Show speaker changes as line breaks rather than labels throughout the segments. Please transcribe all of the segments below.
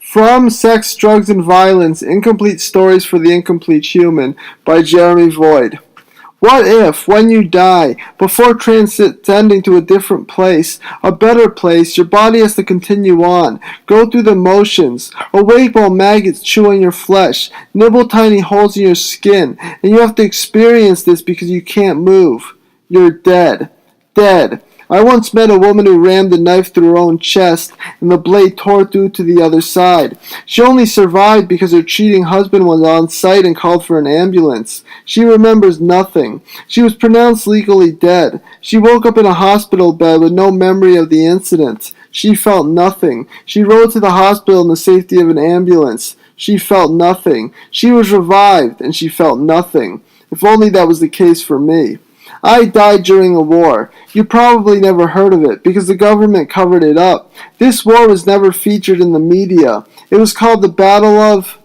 From Sex, Drugs, and Violence, Incomplete Stories for the Incomplete Human by Jeremy Void. What if, when you die, before transcending to a different place, a better place, your body has to continue on, go through the motions, awake while maggots chew on your flesh, nibble tiny holes in your skin, and you have to experience this because you can't move? You're dead. Dead. I once met a woman who rammed a knife through her own chest, and the blade tore through to the other side. She only survived because her cheating husband was on site and called for an ambulance. She remembers nothing. She was pronounced legally dead. She woke up in a hospital bed with no memory of the incident. She felt nothing. She rode to the hospital in the safety of an ambulance. She felt nothing. She was revived, and she felt nothing. If only that was the case for me. I died during a war. You probably never heard of it because the government covered it up. This war was never featured in the media. It was called the Battle of...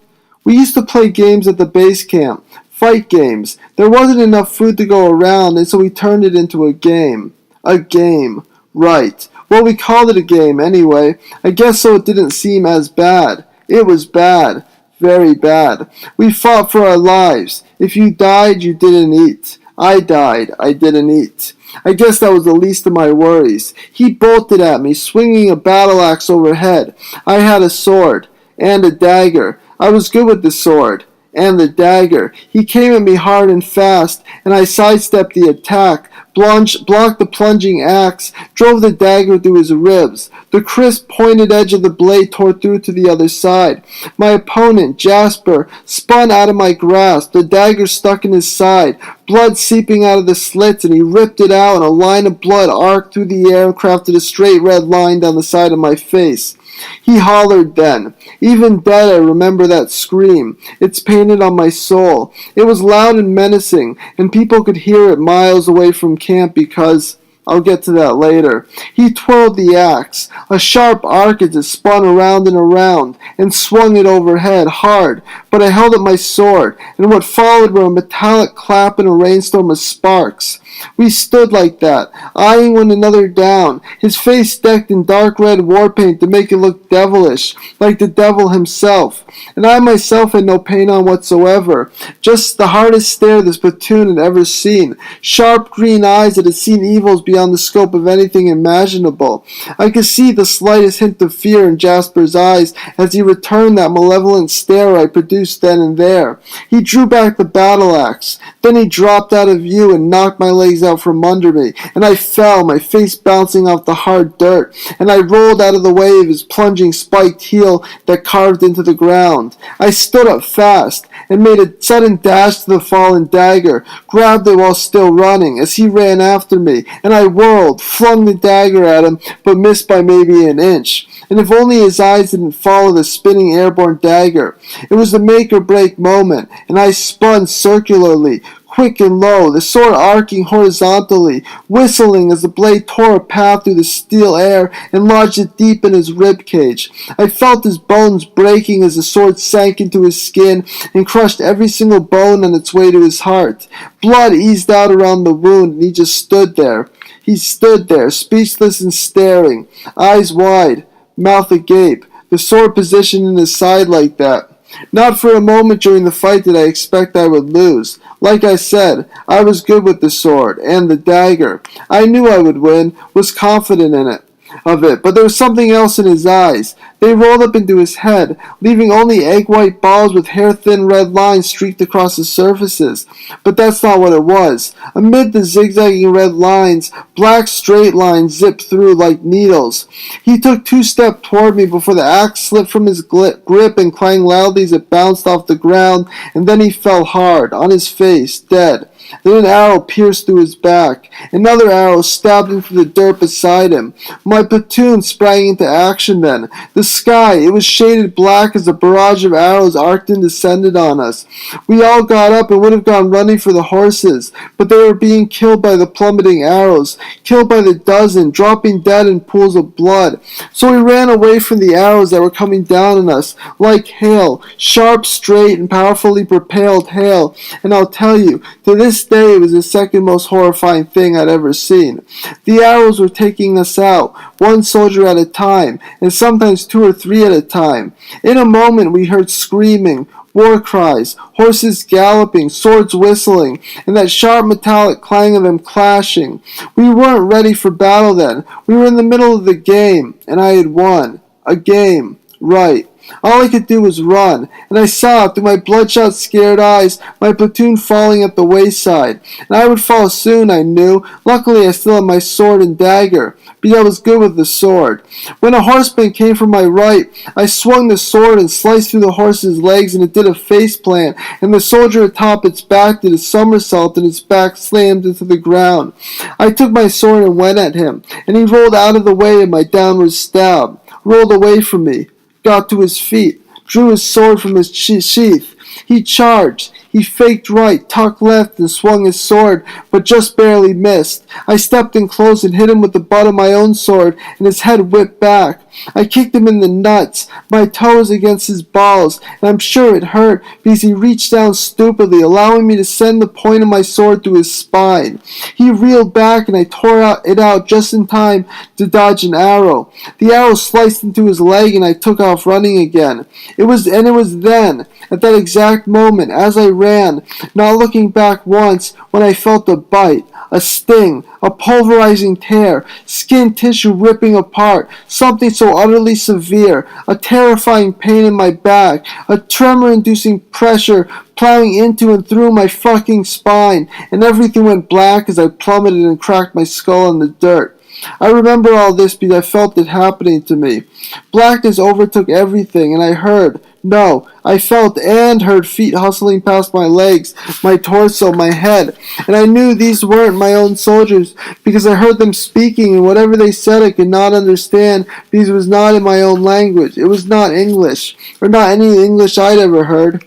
We used to play games at the base camp. Fight games. There wasn't enough food to go around, and so we turned it into a game. A game. Right. Well, we called it a game anyway. I guess so it didn't seem as bad. It was bad. Very bad. We fought for our lives. If you died, you didn't eat. I died. I didn't eat. I guess that was the least of my worries. He bolted at me, swinging a battle axe overhead. I had a sword. And a dagger. I was good with the sword. And the dagger. He came at me hard and fast, and I sidestepped the attack, blocked the plunging axe, drove the dagger through his ribs. The crisp, pointed edge of the blade tore through to the other side. My opponent, Jasper, spun out of my grasp, the dagger stuck in his side, blood seeping out of the slits, and he ripped it out, and a line of blood arced through the air and crafted a straight red line down the side of my face. He hollered then. Even dead, I remember that scream. It's painted on my soul. It was loud and menacing, and people could hear it miles away from camp because... I'll get to that later. He twirled the axe. A sharp arc as it spun around and around, and swung it overhead, hard. But I held up my sword, and what followed were a metallic clap and a rainstorm of sparks. We stood like that, eyeing one another down, his face decked in dark red war paint to make it look devilish, like the devil himself. And I myself had no paint on whatsoever, just the hardest stare this platoon had ever seen, sharp green eyes that had seen evils beyond the scope of anything imaginable. I could see the slightest hint of fear in Jasper's eyes as he returned that malevolent stare I produced then and there. He drew back the battle axe, then he dropped out of view and knocked my legs out from under me, and I fell, my face bouncing off the hard dirt, and I rolled out of the way of his plunging spiked heel that carved into the ground. I stood up fast and made a sudden dash to the fallen dagger, grabbed it while still running as he ran after me, and I whirled, flung the dagger at him, but missed by maybe an inch. And if only his eyes didn't follow the spinning airborne dagger. It was the make-or-break moment, and I spun circularly, quick and low, the sword arcing horizontally, whistling as the blade tore a path through the steel air and lodged it deep in his rib cage. I felt his bones breaking as the sword sank into his skin and crushed every single bone on its way to his heart. Blood eased out around the wound, and he just stood there. He stood there, speechless and staring, eyes wide, mouth agape, the sword positioned in his side like that. Not for a moment during the fight did I expect I would lose. Like I said, I was good with the sword and the dagger. I knew I would win, was confident of it, but there was something else in his eyes. They rolled up into his head, leaving only egg-white balls with hair-thin red lines streaked across the surfaces. But that's not what it was. Amid the zigzagging red lines, black straight lines zipped through like needles. He took 2 steps toward me before the axe slipped from his grip and clanged loudly as it bounced off the ground, and then he fell hard, on his face, dead. Then an arrow pierced through his back. Another arrow stabbed him through the dirt beside him. My platoon sprang into action then. The sky, it was shaded black as a barrage of arrows arced and descended on us. We all got up and would have gone running for the horses, but they were being killed by the plummeting arrows, killed by the dozen, dropping dead in pools of blood. So we ran away from the arrows that were coming down on us, like hail, sharp, straight, and powerfully propelled hail. And I'll tell you, to this day it was the second most horrifying thing I'd ever seen. The arrows were taking us out, one soldier at a time, and sometimes 2 or 3 at a time. In a moment we heard screaming, war cries, horses galloping, swords whistling, and that sharp metallic clang of them clashing. We weren't ready for battle then. We were in the middle of the game, and I had won. A game. Right. All I could do was run, and I saw through my bloodshot, scared eyes my platoon falling at the wayside. And I would fall soon, I knew. Luckily, I still had my sword and dagger, because I was good with the sword. When a horseman came from my right, I swung the sword and sliced through the horse's legs, and it did a face plant, and the soldier atop its back did a somersault, and its back slammed into the ground. I took my sword and went at him, and he rolled out of the way of my downward stab, rolled away from me, got to his feet, drew his sword from his sheath. He charged. He faked right, tucked left, and swung his sword, but just barely missed. I stepped in close and hit him with the butt of my own sword, and his head whipped back. I kicked him in the nuts, my toes against his balls, and I'm sure it hurt because he reached down stupidly, allowing me to send the point of my sword through his spine. He reeled back, and I tore it out just in time to dodge an arrow. The arrow sliced into his leg, and I took off running again. It was then, at that exact moment, as I ran, not looking back once, when I felt a bite, a sting, a pulverizing tear, skin tissue ripping apart, something so utterly severe, a terrifying pain in my back, a tremor-inducing pressure plowing into and through my fucking spine, and everything went black as I plummeted and cracked my skull in the dirt. I remember all this because I felt it happening to me. Blackness overtook everything, and I felt and heard feet hustling past my legs, my torso, my head, and I knew these weren't my own soldiers because I heard them speaking, and whatever they said I could not understand because it was not in my own language. It was not English, or not any English I'd ever heard.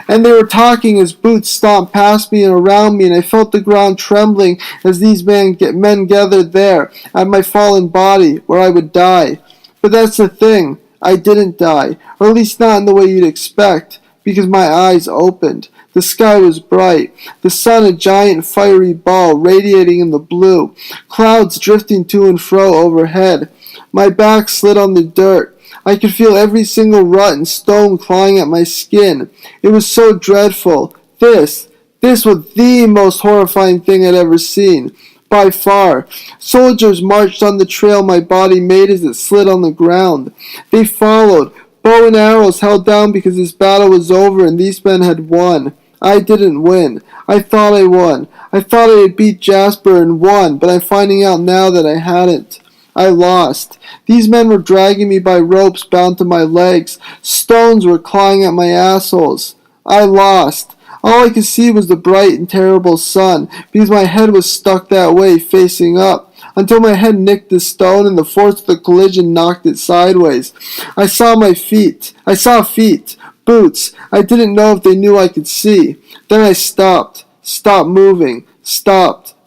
And they were talking as boots stomped past me and around me, and I felt the ground trembling as these men gathered there at my fallen body, where I would die. But that's the thing. I didn't die, or at least not in the way you'd expect, because my eyes opened. The sky was bright, the sun a giant fiery ball radiating in the blue, clouds drifting to and fro overhead. My back slid on the dirt. I could feel every single rut and stone clawing at my skin. It was so dreadful. This was the most horrifying thing I'd ever seen. By far. Soldiers marched on the trail my body made as it slid on the ground. They followed, bow and arrows held down because this battle was over and these men had won. I didn't win. I thought I won. I thought I had beat Jasper and won, but I'm finding out now that I hadn't. I lost. These men were dragging me by ropes bound to my legs. Stones were clawing at my assholes. I lost. All I could see was the bright and terrible sun, because my head was stuck that way, facing up, until my head nicked the stone and the force of the collision knocked it sideways. I saw feet, boots. I didn't know if they knew I could see. Then I stopped moving,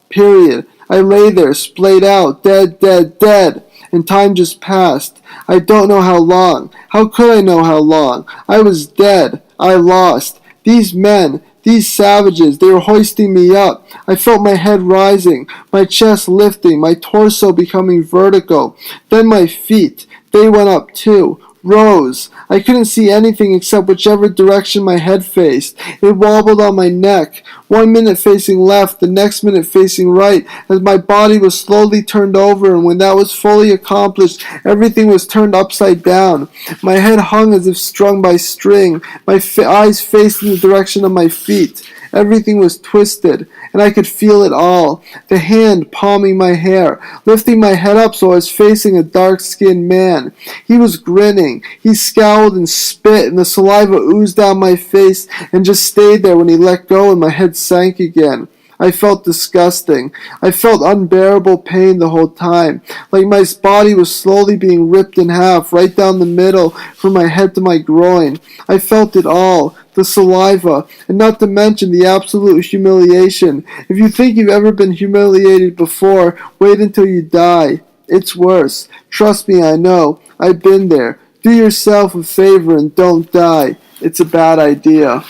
period. I lay there, splayed out, dead, and time just passed. I don't know how long. How could I know how long? I was dead. I lost. These men, these savages, they were hoisting me up. I felt my head rising, my chest lifting, my torso becoming vertical. Then my feet, they went up too. Rose. I couldn't see anything except whichever direction my head faced. It wobbled on my neck, 1 minute facing left, the next minute facing right, as my body was slowly turned over, and when that was fully accomplished, everything was turned upside down. My head hung as if strung by string, my eyes faced in the direction of my feet. Everything was twisted, and I could feel it all. The hand palming my hair, lifting my head up so I was facing a dark-skinned man. He was grinning. He scowled and spit, and the saliva oozed down my face and just stayed there when he let go and my head sank again. I felt disgusting. I felt unbearable pain the whole time, like my body was slowly being ripped in half, right down the middle, from my head to my groin. I felt it all, the saliva, and not to mention the absolute humiliation. If you think you've ever been humiliated before, wait until you die. It's worse. Trust me, I know. I've been there. Do yourself a favor and don't die. It's a bad idea.